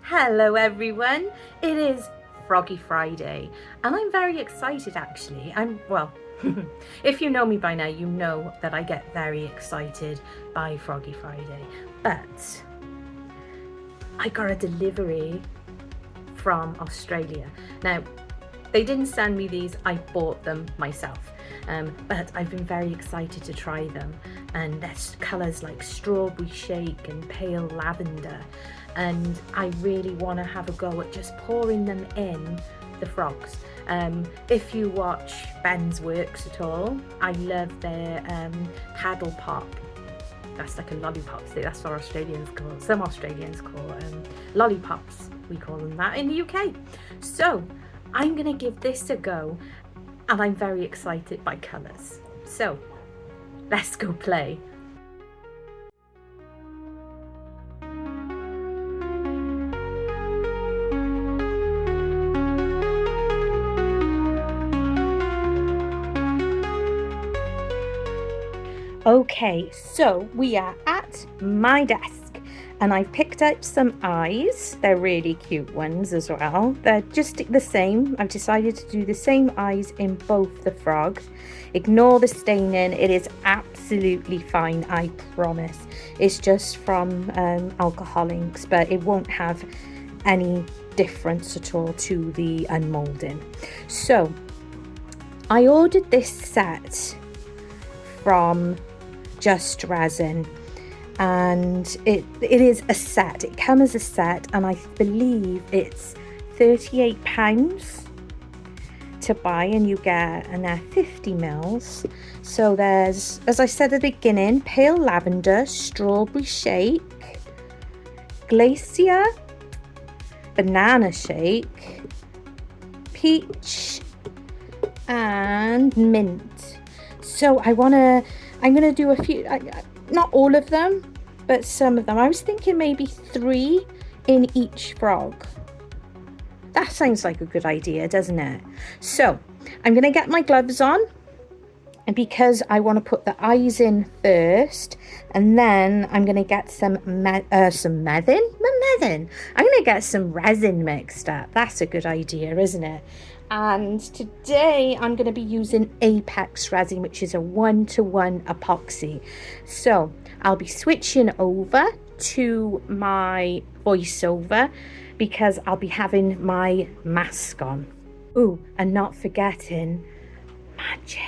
Hello everyone, it is Froggy Friday and I'm very excited actually. Well, if you know me by now, you know that I get very excited by Froggy Friday, but I got a delivery from Australia. Now, they didn't send me these, I bought them myself. But I've been very excited to try them, and there's colours like strawberry shake and pale lavender, and I really want to have a go at just pouring them in the frogs. If you watch Ben's works at all, I love their Paddlepop. That's like a lollipop, that's what Australians call, some Australians call lollipops. We call them that in the UK. So I'm gonna give this a go, and I'm very excited by colours. So let's go play. Okay, so we are at my desk and I've picked up some eyes. They're really cute ones as well. They're just the same. I've decided to do the same eyes in both the frogs. Ignore the staining, it is absolutely fine, I promise. It's just from alcohol inks, but it won't have any difference at all to the unmolding. So I ordered this set from Just Resin, and it is a set. It comes as a set, and I believe it's £38 to buy, and you get and they're 50 mils. So there's, as I said at the beginning, pale lavender, strawberry shake, glacier, banana shake, peach, and mint. So I'm gonna do a few, not all of them, but some of them. I was thinking maybe 3 in each frog. That sounds like a good idea, doesn't it? So I'm gonna get my gloves on, and because I want to put the eyes in first, and then I'm gonna get some resin mixed up. That's a good idea, isn't it? And today I'm going to be using Arrtx resin, which is a 1-to-1 epoxy. So I'll be switching over to my voiceover because I'll be having my mask on. Ooh, and not forgetting magic.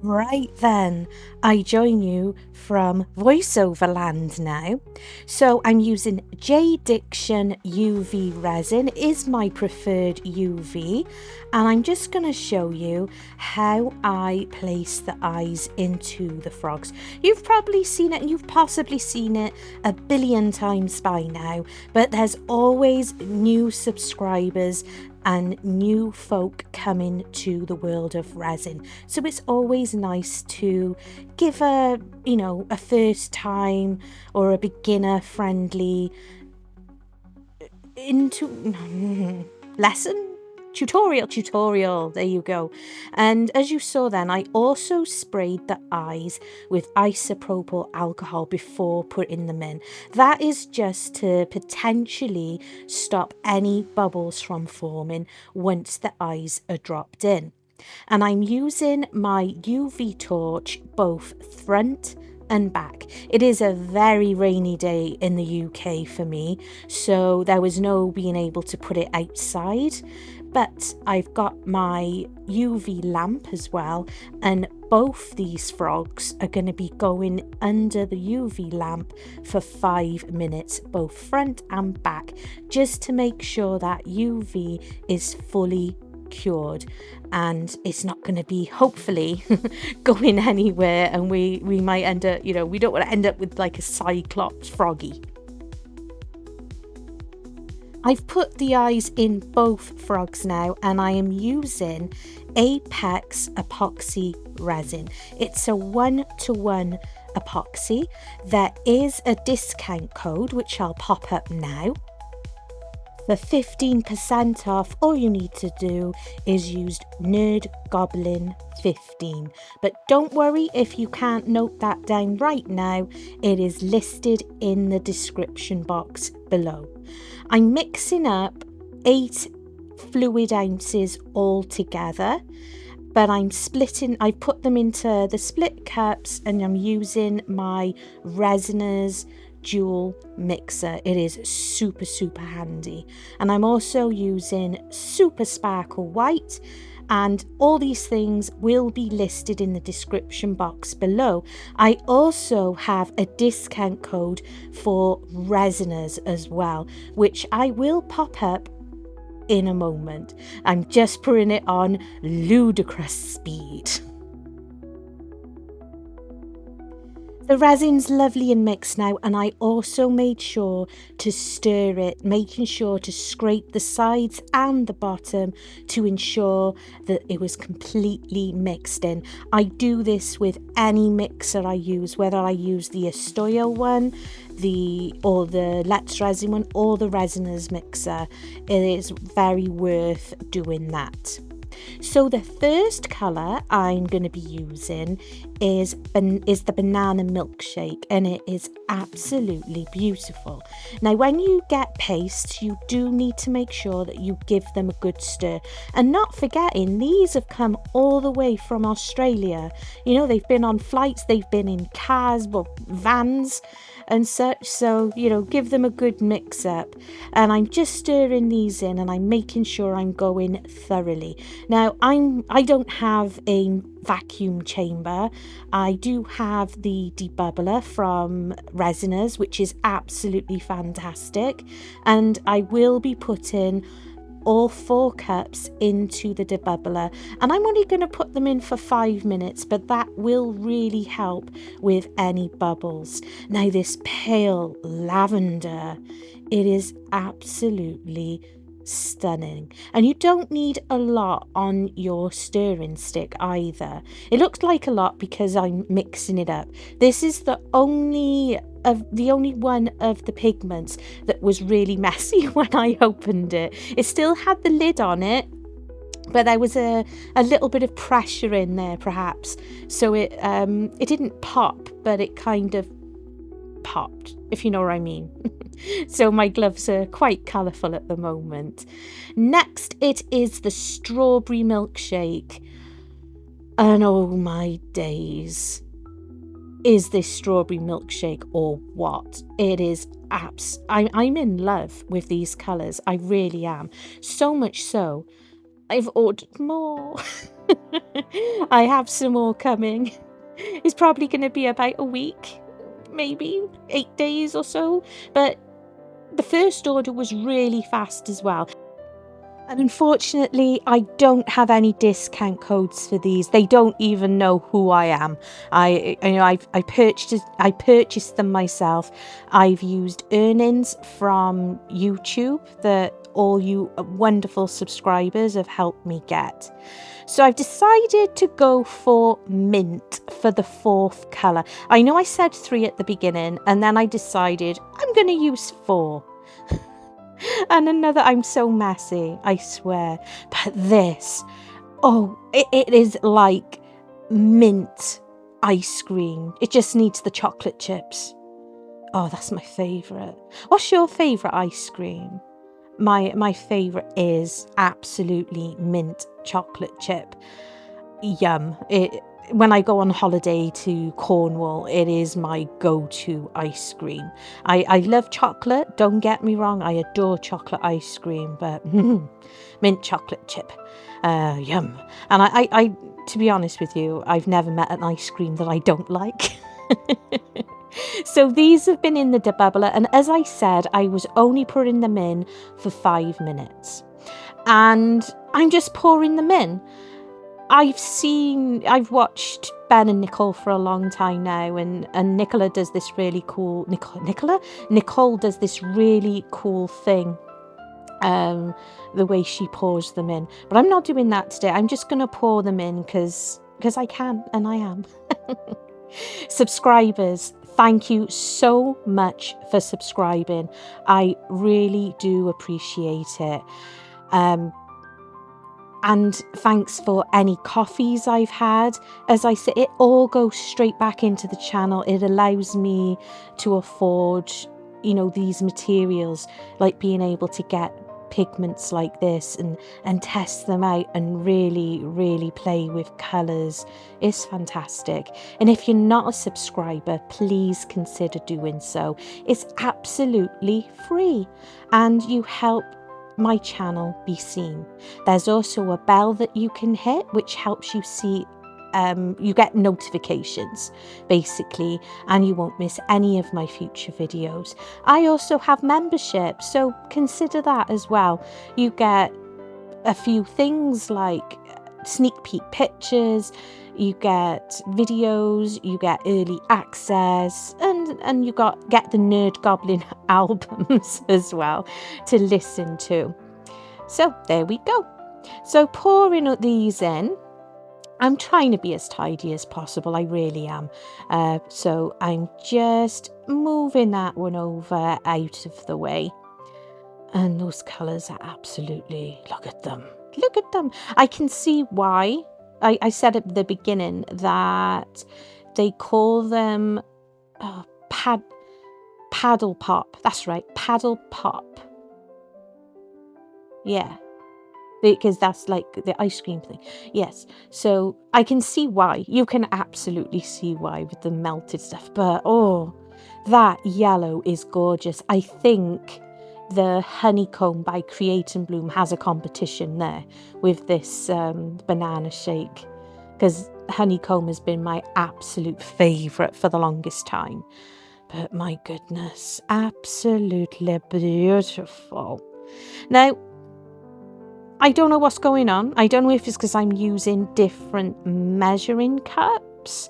Right then, I join you from voiceover land now. So I'm using J Diction UV resin, is my preferred UV, and I'm just going to show you how I place the eyes into the frogs. You've probably seen it, and you've possibly seen it a billion times by now, but there's always new subscribers and new folk coming to the world of resin, so it's always nice to give a first time or a beginner friendly tutorial, there you go. And as you saw then, I also sprayed the eyes with isopropyl alcohol before putting them in. That is just to potentially stop any bubbles from forming once the eyes are dropped in. And I'm using my UV torch both front and back. It is a very rainy day in the UK for me, so there was no being able to put it outside, but I've got my UV lamp as well, and both these frogs are going to be going under the UV lamp for 5 minutes, both front and back, just to make sure that UV is fully cured and it's not going to be hopefully going anywhere, and we might end up, we don't want to end up with like a cyclops froggy. I've put the eyes in both frogs now, and I am using Arrtx epoxy resin. It's a 1-to-1 epoxy. There is a discount code which I'll pop up now. For 15% off, all you need to do is use NERDGOBLIN 15. But don't worry if you can't note that down right now, it is listed in the description box below. I'm mixing up 8 fluid ounces all together, but I put them into the split cups, and I'm using my Resiners dual mixer. It is super handy, and I'm also using super sparkle white, and all these things will be listed in the description box below. I also have a discount code for Resiners as well, which I will pop up in a moment. I'm just putting it on ludicrous speed. The resin's lovely and mixed now, and I also made sure to stir it, making sure to scrape the sides and the bottom to ensure that it was completely mixed in. I do this with any mixer I use, whether I use the Isotoyo one, or the Let's Resin one, or the Resiners mixer. It is very worth doing that. So the first colour I'm going to be using is the banana milkshake, and it is absolutely beautiful. Now when you get pastes, you do need to make sure that you give them a good stir, and not forgetting these have come all the way from Australia. You know, they've been on flights, they've been in cars, vans and such, so you know, give them a good mix up. And I'm just stirring these in, and I'm making sure I'm going thoroughly. Now I don't have a vacuum chamber. I do have the debubbler from Resiners, which is absolutely fantastic, and I will be putting all 4 cups into the debubbler, and I'm only going to put them in for 5 minutes, but that will really help with any bubbles. Now this pale lavender, it is absolutely stunning, and you don't need a lot on your stirring stick either. It looks like a lot because I'm mixing it up. This is the only one of the pigments that was really messy when I opened it. It still had the lid on it, but there was a little bit of pressure in there perhaps, so it didn't pop, but it kind of popped, if you know what I mean. So my gloves are quite colourful at the moment. Next, it is the strawberry milkshake, and oh my days, is this strawberry milkshake or what? It is I'm in love with these colours. I really am. So much so, I've ordered more. I have some more coming. It's probably going to be about a week, maybe 8 days or so. But the first order was really fast as well. And unfortunately, I don't have any discount codes for these. They don't even know who I am. I purchased them myself. I've used earnings from YouTube that all you wonderful subscribers have helped me get. So I've decided to go for mint for the 4th colour. I know I said 3 at the beginning, and then I decided I'm going to use 4. And another, I'm so messy, I swear. But this, it is like mint ice cream. It just needs the chocolate chips. Oh, that's my favourite. What's your favourite ice cream? My favourite is absolutely mint chocolate chip. Yum. When I go on holiday to Cornwall, it is my go-to ice cream. I love chocolate, don't get me wrong, I adore chocolate ice cream, but mint chocolate chip, yum. And I, to be honest with you, I've never met an ice cream that I don't like. So these have been in the debubbler, and as I said, I was only putting them in for 5 minutes. And I'm just pouring them in. I've watched Ben and Nicole for a long time now, and Nicola does this really cool, Nicole does this really cool thing, the way she pours them in. But I'm not doing that today. I'm just going to pour them in because I can, and I am. Subscribers, thank you so much for subscribing. I really do appreciate it. And thanks for any coffees I've had. As I said, it all goes straight back into the channel. It allows me to afford, you know, these materials, like being able to get pigments like this and test them out and really play with colors. It's fantastic. And if you're not a subscriber, please consider doing so. It's absolutely free and you help my channel be seen. There's also a bell that you can hit which helps you see you get notifications basically, and you won't miss any of my future videos. I also have membership, so consider that as well. You get a few things like sneak peek pictures, you get videos, you get early access, and you get the NERDGOBLIN albums as well to listen to. So there we go. So pouring these in, I'm trying to be as tidy as possible, I really am. So I'm just moving that one over out of the way. And those colours are absolutely, look at them. Look at them. I can see why. I said at the beginning that they call them Paddlepop. That's right, Paddlepop. Yeah. Because that's like the ice cream thing. Yes, so I can see why. You can absolutely see why with the melted stuff. But oh, that yellow is gorgeous. I think the Honeycomb by Create and Bloom has a competition there with this banana shake, because Honeycomb has been my absolute favourite for the longest time. But my goodness, absolutely beautiful. Now, I don't know what's going on. I don't know if it's because I'm using different measuring cups,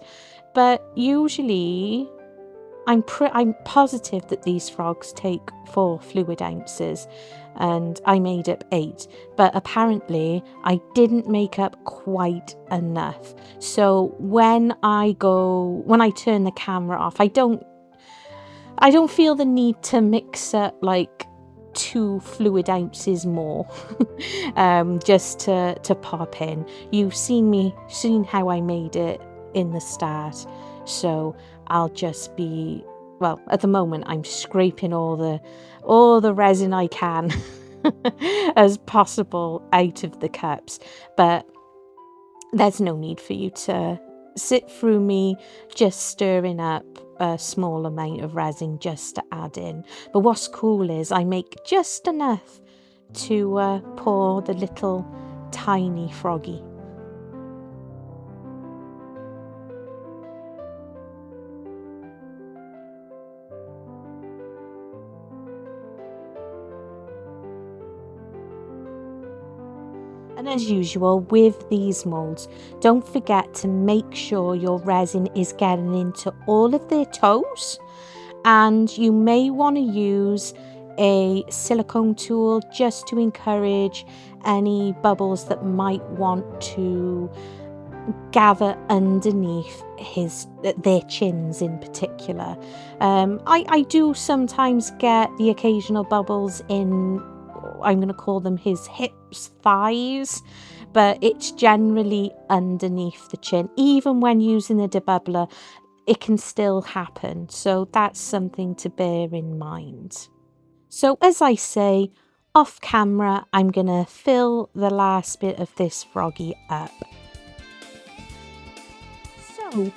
but usually I'm positive that these frogs take 4 fluid ounces and I made up 8, but apparently I didn't make up quite enough. So when I turn the camera off, I don't feel the need to mix up like 2 fluid ounces more just to pop in. You've seen how I made it in the start, so I'll just be, well, at the moment I'm scraping all the resin I can as possible out of the cups, but there's no need for you to sit through me just stirring up a small amount of resin just to add in. But what's cool is I make just enough to pour the little tiny froggy. And as usual with these molds, don't forget to make sure your resin is getting into all of their toes, and you may want to use a silicone tool just to encourage any bubbles that might want to gather underneath their chins in particular. I do sometimes get the occasional bubbles in, I'm going to call them his hips, thighs, but it's generally underneath the chin. Even when using the debubbler, it can still happen, so that's something to bear in mind. So as I say, off camera, I'm going to fill the last bit of this froggy up. So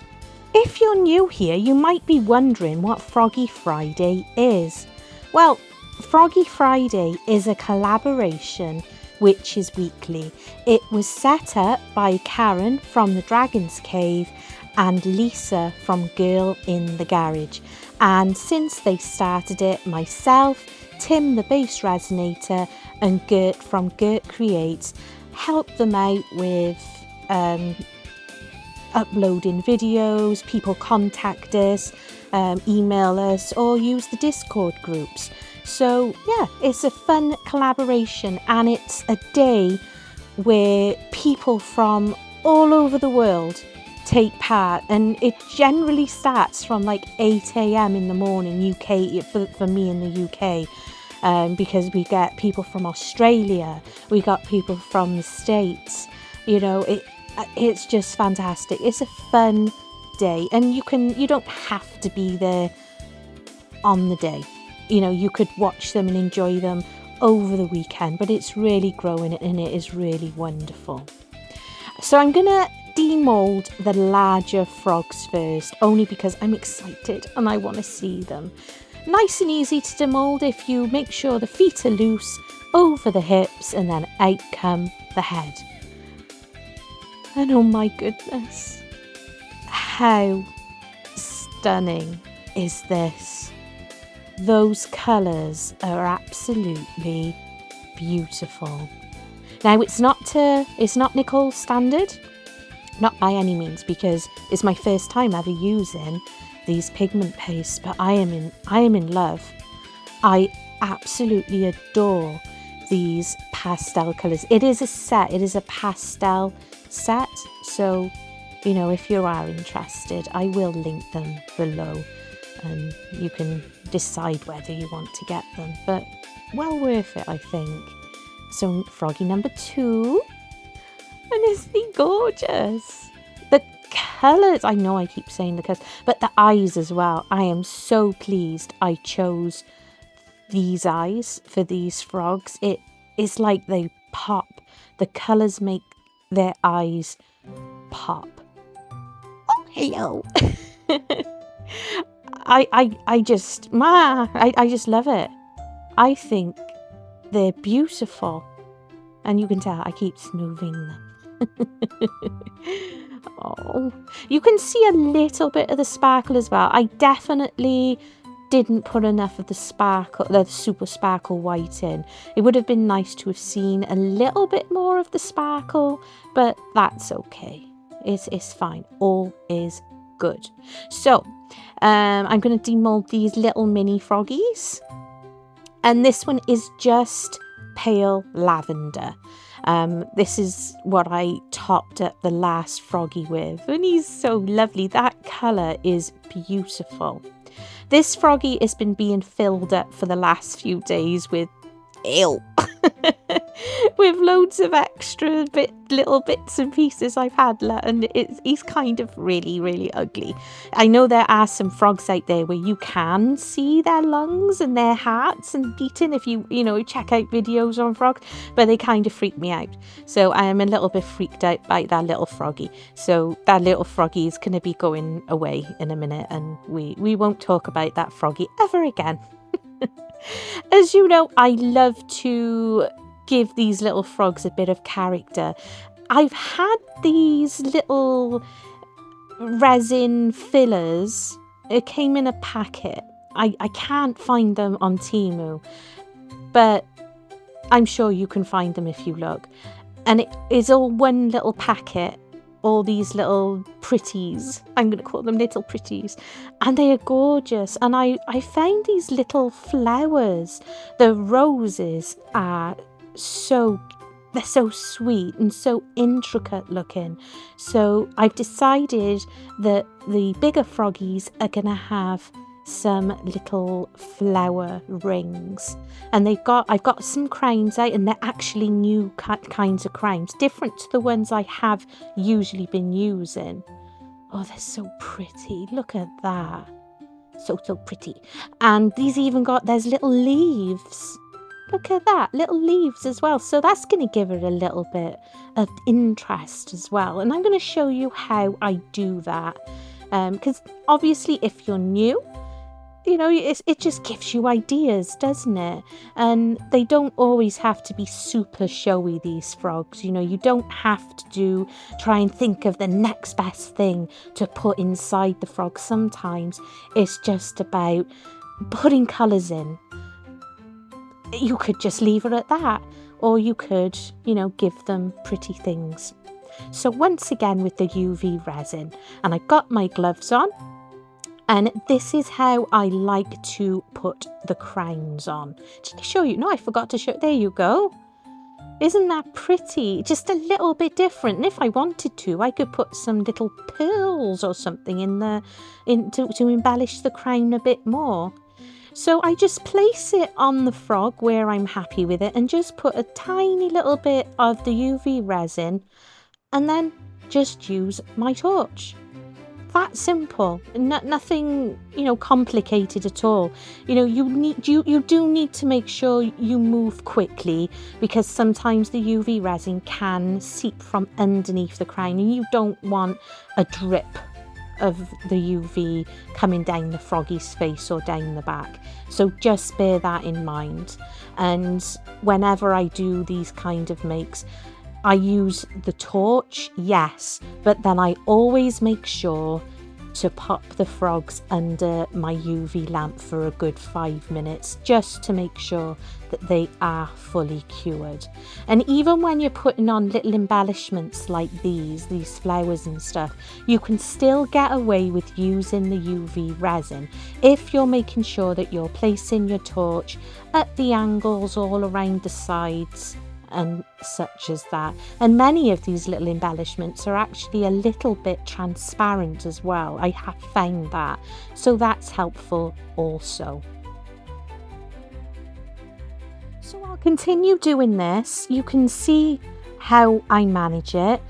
if you're new here, you might be wondering what Froggy Friday is. Well, Froggy Friday is a collaboration which is weekly. It was set up by Karen from the Dragon's Cave and Lisa from Girl in the Garage. And since they started it, myself, Tim the Base Resonator and Gert from Gert Creates helped them out with uploading videos. People contact us, email us, or use the Discord groups. So yeah, it's a fun collaboration, and it's a day where people from all over the world take part, and it generally starts from like 8 a.m. in the morning UK for me in the UK, because we get people from Australia, we got people from the States, you know, it's just fantastic. It's a fun day, and you don't have to be there on the day, you know, you could watch them and enjoy them over the weekend, but it's really growing and it is really wonderful. So I'm gonna demold the larger frogs first, only because I'm excited and I want to see them. Nice and easy to demold if you make sure the feet are loose over the hips, and then out come the head. And oh my goodness, how stunning is this? Those colours are absolutely beautiful. Now it's not nickel standard, not by any means, because it's my first time ever using these pigment pastes, but I am in love. I absolutely adore these pastel colours. It is a set, it is a pastel set, so you know, if you are interested, I will link them below and you can decide whether you want to get them, but well worth it, I think. So Froggy number 2, and isn't he gorgeous? The colours, I know I keep saying the colours, but the eyes as well. I am so pleased I chose these eyes for these frogs. It is like they pop. The colours make their eyes pop. Oh, hello. I just love it. I think they're beautiful, and you can tell I keep smoothing them. Oh, you can see a little bit of the sparkle as well. I definitely didn't put enough of the sparkle, the super sparkle white in. It would have been nice to have seen a little bit more of the sparkle, but that's okay. It's fine. All is good. So I'm going to demold these little mini froggies, and this one is just pale lavender. This is what I topped up the last froggy with, and he's so lovely. That colour is beautiful. This froggy has been being filled up for the last few days with with loads of extra little bits and pieces I've had, and he's kind of really ugly. I know there are some frogs out there where you can see their lungs and their hearts and beating if you check out videos on frogs, but they kind of freak me out. So I am a little bit freaked out by that little froggy. So that little froggy is going to be going away in a minute, and we won't talk about that froggy ever again. As you know, I love to give these little frogs a bit of character. I've had these little resin fillers. It came in a packet. I can't find them on Temu, but I'm sure you can find them if you look. And it is all one little packet. All these little pretties, I'm going to call them little pretties, and they are gorgeous. And I found these little flowers, the roses are they're so sweet and so intricate looking. So I've decided that the bigger froggies are going to have some little flower rings, and I've got some crowns out, and they're actually new kinds of crowns, different to the ones I have usually been using. Oh, they're so pretty. Look at that. So pretty. And these even there's little leaves. Look at that, little leaves as well. So that's going to give it a little bit of interest as well. And I'm going to show you how I do that, because obviously if you're new, it just gives you ideas, doesn't it? And they don't always have to be super showy, these frogs. You don't have to try and think of the next best thing to put inside the frog. Sometimes it's just about putting colours in. You could just leave it at that, or you could, give them pretty things. So once again with the UV resin, and I've got my gloves on. And this is how I like to put the crowns on. Did I show you? No, I forgot to show. There you go. Isn't that pretty? Just a little bit different. And if I wanted to, I could put some little pearls or something in the to embellish the crown a bit more. So I just place it on the frog where I'm happy with it and just put a tiny little bit of the UV resin and then just use my torch. That simple, nothing, you know, complicated at all. You know, you do need to make sure you move quickly because sometimes the UV resin can seep from underneath the crown and you don't want a drip of the UV coming down the froggy's face or down the back. So just bear that in mind. And whenever I do these kind of makes, I use the torch, yes, but then I always make sure to pop the frogs under my UV lamp for a good 5 minutes, just to make sure that they are fully cured. And even when you're putting on little embellishments like these flowers and stuff, you can still get away with using the UV resin if you're making sure that you're placing your torch at the angles all around the sides and such as that. And many of these little embellishments are actually a little bit transparent as well. I have found that, so that's helpful also. So I'll continue doing this. You can see how I manage it.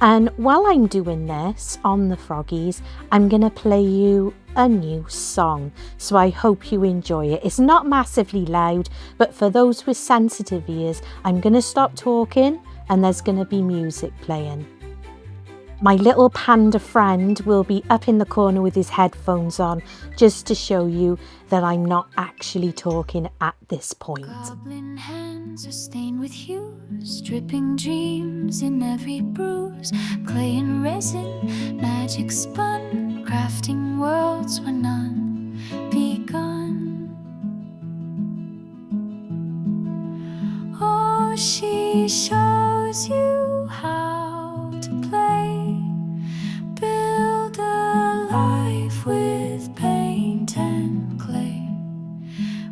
And while I'm doing this on the froggies, I'm going to play you a new song. So I hope you enjoy it. It's not massively loud, but for those with sensitive ears, I'm going to stop talking and there's going to be music playing. My little panda friend will be up in the corner with his headphones on, just to show you that I'm not actually talking at this point. Goblin hands are stained with hues, dripping dreams in every bruise. Clay and resin, magic spun, crafting worlds where none begun. Oh, she shows you how to play. Build a life with paint and clay.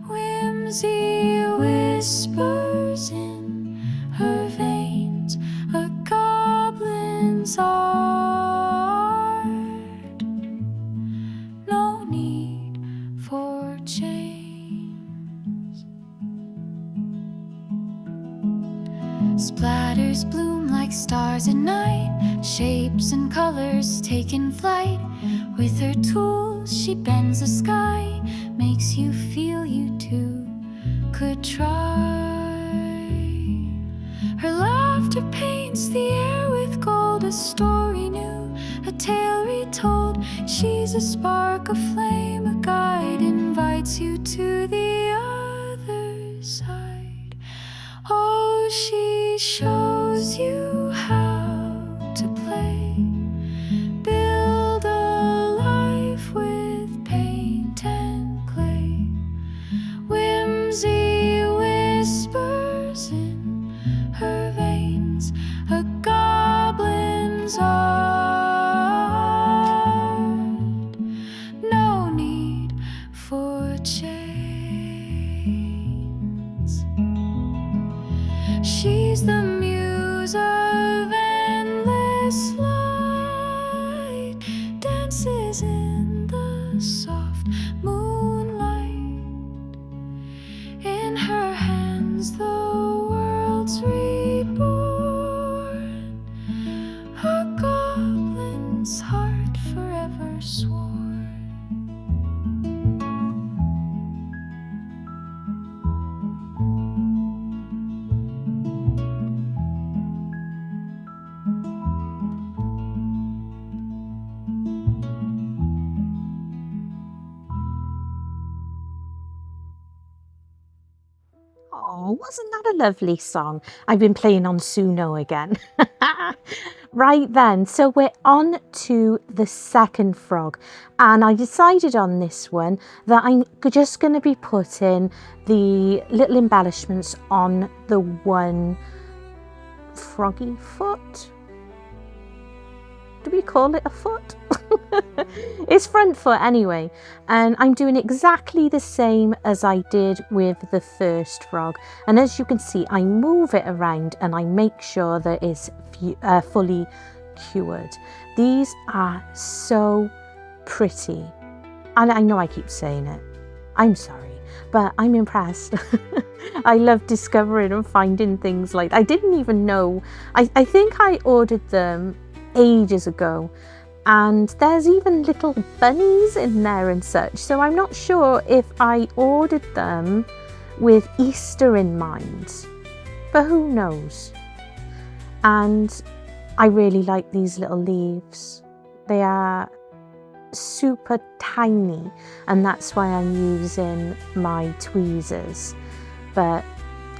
Whimsy whispers in her veins, a goblin's art. No need for chains. Splatters bloom like stars at night, shapes and colors taking flight. With her tools she bends the sky, makes you feel you too could try. Her laughter paints the air with gold, a story new, a tale retold. She's a spark, a flame, a guide, invites you to the other side. Oh, she shows you how to play. Build a life with paint and clay. Whimsy whispers in her veins, a goblin's art. No need for chains. She's the muse of endless light, dances in the soft moonlight. In her hands the world's reborn, a goblin's heart forever sworn. Oh, wasn't that a lovely song? I've been playing on Suno again. Right then, so we're on to the second frog, and I decided on this one that I'm just going to be putting the little embellishments on the one froggy foot. do we call it a foot? It's front foot anyway, and I'm doing exactly the same as I did with the first frog. And as you can see, I move it around and I make sure that it's fully cured. These are so pretty, and I know I keep saying it, I'm sorry, but I'm impressed. I love discovering and finding things like that. I didn't even know, I think I ordered them ages ago, and there's even little bunnies in there and such, so I'm not sure if I ordered them with Easter in mind, but who knows. And I really like these little leaves. They are super tiny, and that's why I'm using my tweezers. But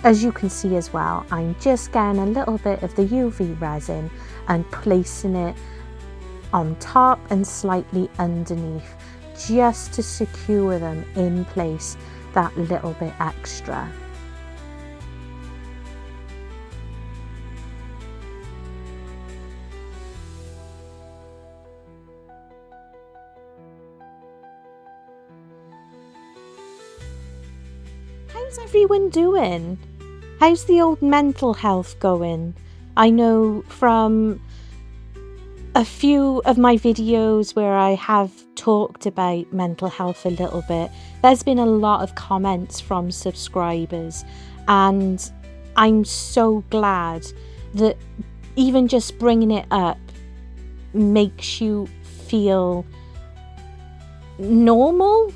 as you can see as well, I'm just getting a little bit of the UV resin and placing it on top and slightly underneath, just to secure them in place that little bit extra. How's everyone doing? How's the old mental health going? I know from a few of my videos where I have talked about mental health a little bit, there's been a lot of comments from subscribers, and I'm so glad that even just bringing it up makes you feel normal.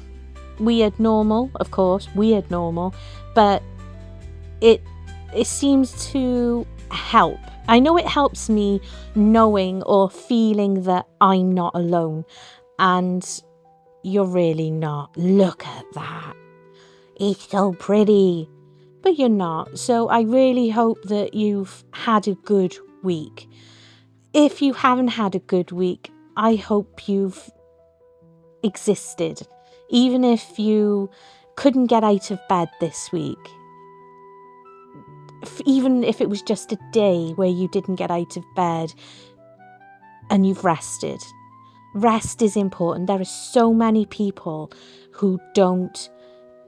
Weird normal, of course, weird normal, but it seems to help. I know it helps me knowing or feeling that I'm not alone, and you're really not. Look at that. It's so pretty, but you're not. So I really hope that you've had a good week. If you haven't had a good week, I hope you've existed. Even if you couldn't get out of bed this week, even if it was just a day where you didn't get out of bed and you've rested. Rest is important. There are so many people who don't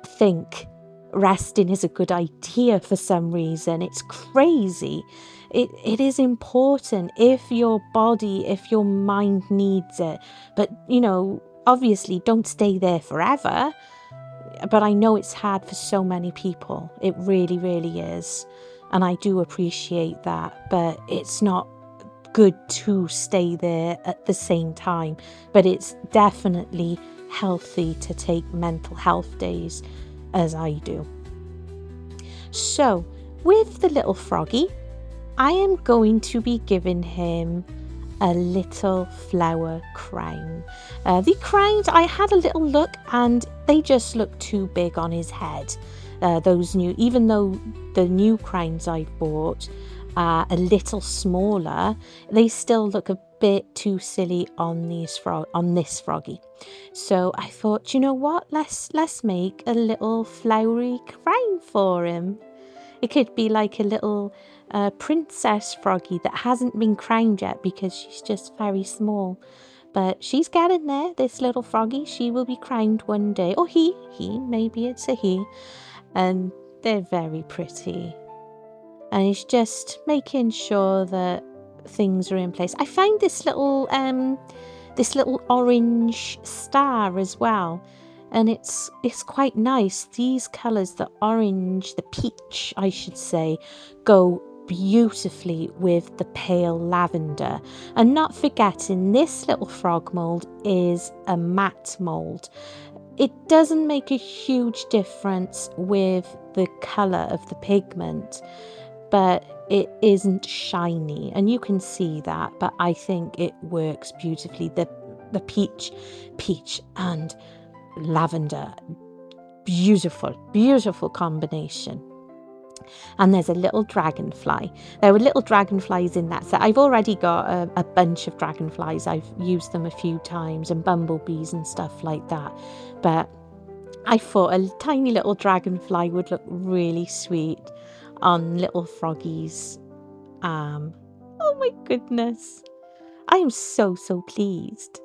think resting is a good idea for some reason. It's crazy. It is important if your body, if your mind needs it. But, you know, obviously don't stay there forever. But I know it's hard for so many people. It really, really is. And I do appreciate that. But it's not good to stay there at the same time. But it's definitely healthy to take mental health days, as I do. So, with the little froggy, I am going to be giving him a little flower crown. The crowns, I had a little look and they just look too big on his head. Those new, even though the new crowns I bought are a little smaller, they still look a bit too silly on this froggy. So I thought, you know what, let's make a little flowery crown for him. It could be like a little princess froggy that hasn't been crowned yet because she's just very small. But she's getting there, this little froggy. She will be crowned one day. Or he, maybe it's a he. And they're very pretty. And it's just making sure that things are in place. I found this little orange star as well. And it's quite nice. These colours, the orange, the peach, I should say, go beautifully with the pale lavender. And not forgetting, this little frog mould is a matte mould. It doesn't make a huge difference with the colour of the pigment, but it isn't shiny. And you can see that, but I think it works beautifully. The peach and lavender, beautiful combination. And there's a little dragonfly. There were little dragonflies in that set. I've already got a bunch of dragonflies. I've used them a few times, and bumblebees and stuff like that. But I thought a tiny little dragonfly would look really sweet on little Froggy's arm. Oh my goodness. I am so pleased.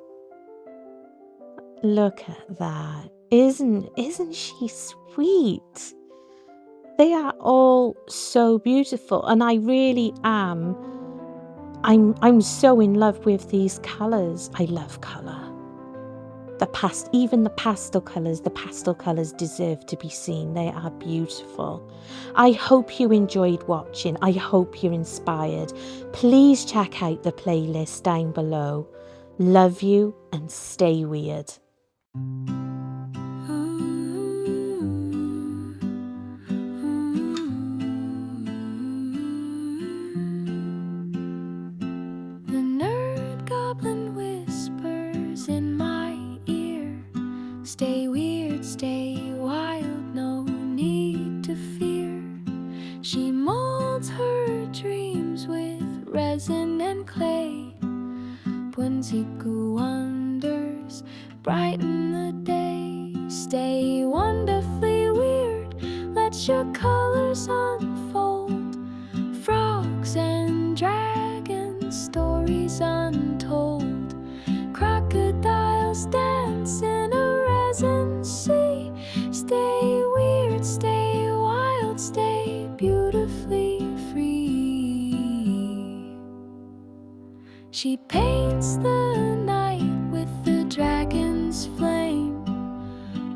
Look at that. Isn't she sweet? They are all so beautiful, and I really am. I'm so in love with these colours. I love colour. Even the pastel colours deserve to be seen. They are beautiful. I hope you enjoyed watching. I hope you're inspired. Please check out the playlist down below. Love you and stay weird. The nerd goblin whispers in my ear, stay weird, stay wild, no need to fear. She molds her dreams with resin and clay. Whimsical wonders brighten the day. Stay wonderfully weird, let your colors unfold. Frogs and dragons, stories untold. Crocodiles dance in a resin sea. Stay weird, stay wild, stay beautifully free. She paints the night with the dragon's flame.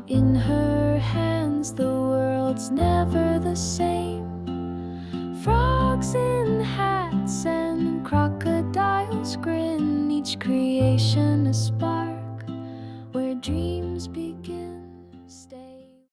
In her hands the world's never the same. Frogs in hats and crocodiles grin, each creation a spark where dreams